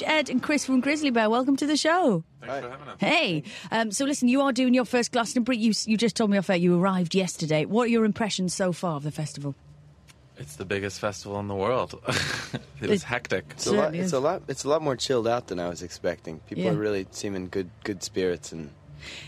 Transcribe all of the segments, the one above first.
Ed and Chris from Grizzly Bear. Welcome to the show. Thanks for having us. Hey, so listen, you are doing your first Glastonbury. You just told me off air you arrived yesterday. What are your impressions so far of the festival? It's the biggest festival in the world. It was hectic. It's a lot more chilled out than I was expecting. People are really seeming good spirits, and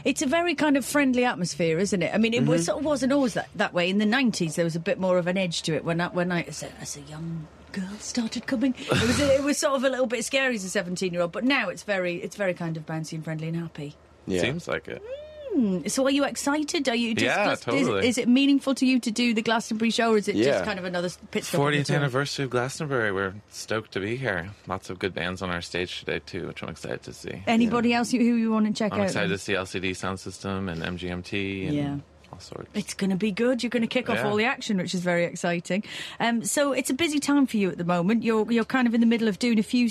it's a very kind of friendly atmosphere, isn't it? I mean, it sort of wasn't always that way. In the 90s, there was a bit more of an edge to it. When I as a young girl started coming, it was sort of a little bit scary as a 17-year-old. But now it's very kind of bouncy and friendly and happy. yeah. Seems like it. So are you excited? Are you just totally. Is it meaningful to you to do the Glastonbury show, or is it just kind of another pit stop? 40th anniversary of Glastonbury. We're stoked to be here. Lots of good bands on our stage today too, which I'm excited to see. Anybody else who you want to check out? I'm excited to see LCD Sound System and MGMT and all sorts. It's going to be good. You're going to kick off all the action, which is very exciting. So it's a busy time for you at the moment. You're kind of in the middle of doing a few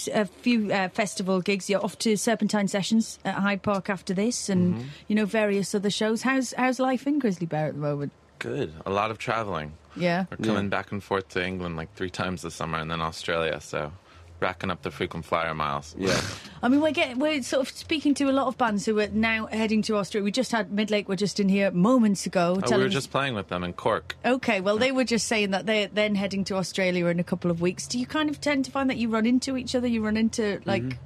festival gigs. You're off to Serpentine Sessions at Hyde Park after this, and various other shows. How's life in Grizzly Bear at the moment? Good. A lot of traveling. Yeah. We're coming back and forth to England like 3 times this summer, and then Australia. So racking up the frequent flyer miles. Yeah. I mean, we're sort of speaking to a lot of bands who are now heading to Australia. We just had Midlake were just in here moments ago. We were just playing with them in Cork. Okay, well, they were just saying that they're then heading to Australia in a couple of weeks. Do you kind of tend to find that you run into each other? You run into,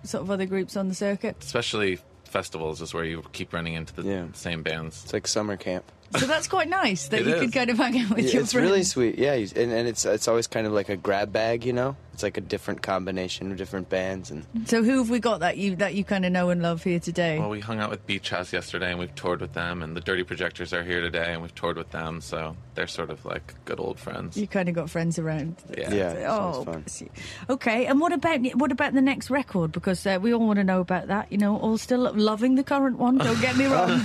sort of other groups on the circuit? Especially festivals is where you keep running into the same bands. It's like summer camp. So that's quite nice that It you is. can kind of hang out with your friends. It's really sweet, yeah. And it's always kind of like a grab bag, you know. It's like a different combination of different bands. And so who have we got that you kind of know and love here today? Well, we hung out with Beach House yesterday, and we've toured with them. And the Dirty Projectors are here today, and we've toured with them. So they're sort of like good old friends. You kind of got friends around. Yeah. It's fun. Okay, and what about the next record? Because we all want to know about that. You know, all still loving the current one. Don't get me wrong,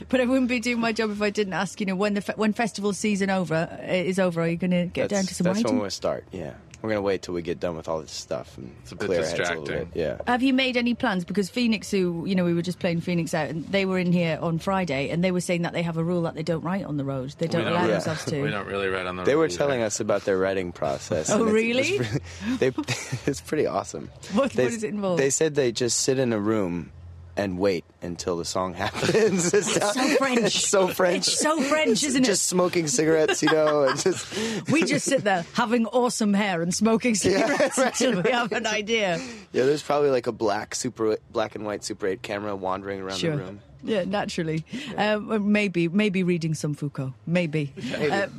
but I wouldn't be doing my job if I didn't ask. You know, when festival season is over, are you going to get down to some That's writing? when we'll start. Yeah, we're going to wait till we get done with all this stuff and It's a bit clear our heads distracting. a little bit. Yeah. Have you made any plans? Because Phoenix, we were just playing Phoenix out, and they were in here on Friday, and they were saying that they have a rule that they don't write on the road. They don't allow themselves to. We don't really write on the road. They were either. telling us about their writing process. Oh, and really? It's pretty awesome. What does it involve? They said they just sit in a room and wait until the song happens. It's so French. It's so French. It's so French, isn't it? Just smoking cigarettes, you know. And We just sit there having awesome hair and smoking cigarettes until we have an idea. Yeah, there's probably like a black and white Super 8 camera wandering around the room. Yeah, naturally. Maybe reading some Foucault. Maybe.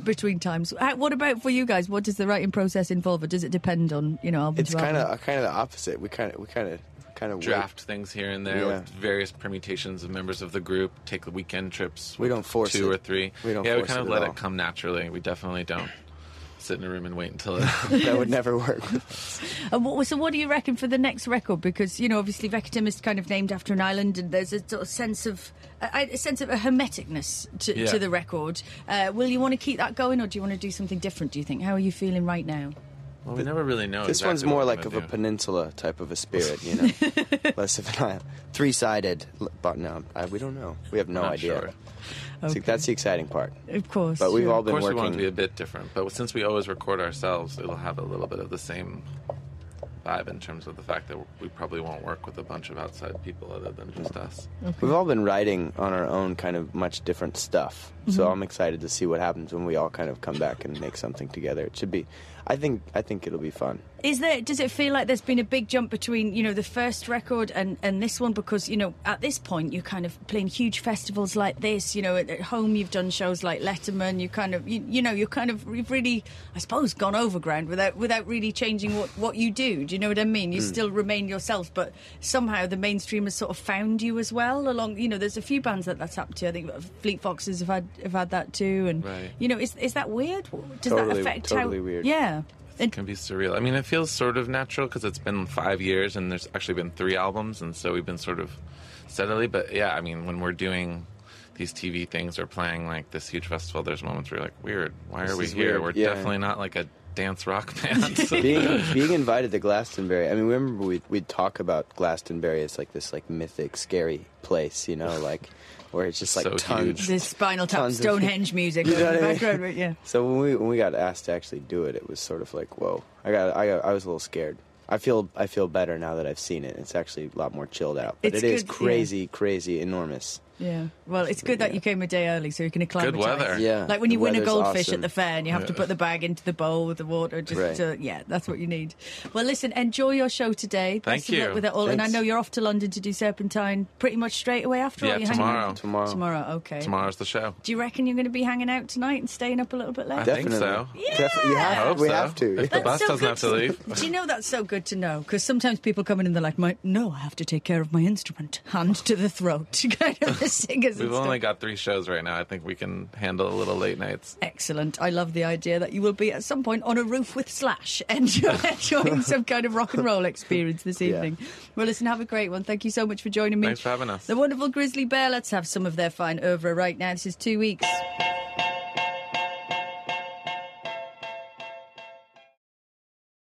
Between times. What about for you guys? What does the writing process involve, or does it depend on album It's to album? kind of the opposite. We kind of draft things here and there with various permutations of members of the group, take the weekend trips. We don't force 2 it. or 3. We don't we force kind of it let at all. it come naturally. We definitely don't sit in a room and wait until it. That would never work. So what do you reckon for the next record? Because, obviously Vectum is kind of named after an island, and there's a sort of sense of a hermeticness to the record. Will you want to keep that going, or do you want to do something different, do you think? How are you feeling right now? Well, we never really know. This exactly one's more what like we're of gonna a do. peninsula type of a spirit, less of an island. 3-sided, but no, we don't know. We have no Not idea. sure. Okay. That's the exciting part. Of course. But we've all Of been course, we want it working. to be a bit different, but since we always record ourselves, it'll have a little bit of the same vibe in terms of the fact that we probably won't work with a bunch of outside people other than just us. We've all been writing on our own kind of much different stuff. So I'm excited to see what happens when we all kind of come back and make something together. It should be, I think it'll be fun. Does it feel like there's been a big jump between, the first record and this one? Because, at this point, you're kind of playing huge festivals like this. At home, you've done shows like Letterman. You kind of, you've really, I suppose, gone overground without really changing what you do. Do you know what I mean? You still remain yourself, but somehow the mainstream has sort of found you as well. Along, there's a few bands that's happened to. I think Fleet Foxes have had that too. And, Right. is that weird? Does Totally- that affect totally weird. Yeah. It can be surreal. I mean, it feels sort of natural because it's been 5 years and there's actually been 3 albums, and so we've been sort of steadily. But yeah, I mean, when we're doing these TV things or playing like this huge festival, there's moments where you're like, weird. Why are we is here? weird. We're Yeah. definitely not like a dance rock band. So- being invited to Glastonbury, I mean, remember we'd talk about Glastonbury as like this like mythic, scary place, like where it's just like So tons. huge. This Spinal Tap, Tons of- Stonehenge music You know in the what I mean? background, right? Yeah. So when we got asked to actually do it, it was sort of like, whoa. I was a little scared. I feel better now that I've seen it. It's actually a lot more chilled out. But It's it is good, crazy, enormous. Yeah. Well, it's good that you came a day early so you can acclimatise. Good weather. Yeah. Like when you The win a weather's goldfish awesome. at the fair and you have to put the bag into the bowl with the water. That's what you need. Well, listen, enjoy your show today. Thank Best of luck you. with it all. And I Thanks. know you're off to London to do Serpentine pretty much straight away after all. Yeah, You're hanging out? tomorrow. Tomorrow, okay. Tomorrow's the show. Do you reckon you're going to be hanging out tonight and staying up a little bit late? I Definitely. think so. You have, I hope we so. have to. If the bus so doesn't good have to leave. Do you know that's so good to know? Because sometimes people come in and they're like, no, I have to take care of my instrument. Hand to the throat. Kind of the singers and We've stuff. only got 3 shows right now. I think we can handle a little late nights. Excellent. I love the idea that you will be at some point on a roof with Slash enjoying some kind of rock and roll experience this evening. Well, listen, have a great one. Thank you so much for joining me. Thanks for having us. The wonderful Grizzly Bear. Let's have some of their fine oeuvre right now. This is 2 weeks.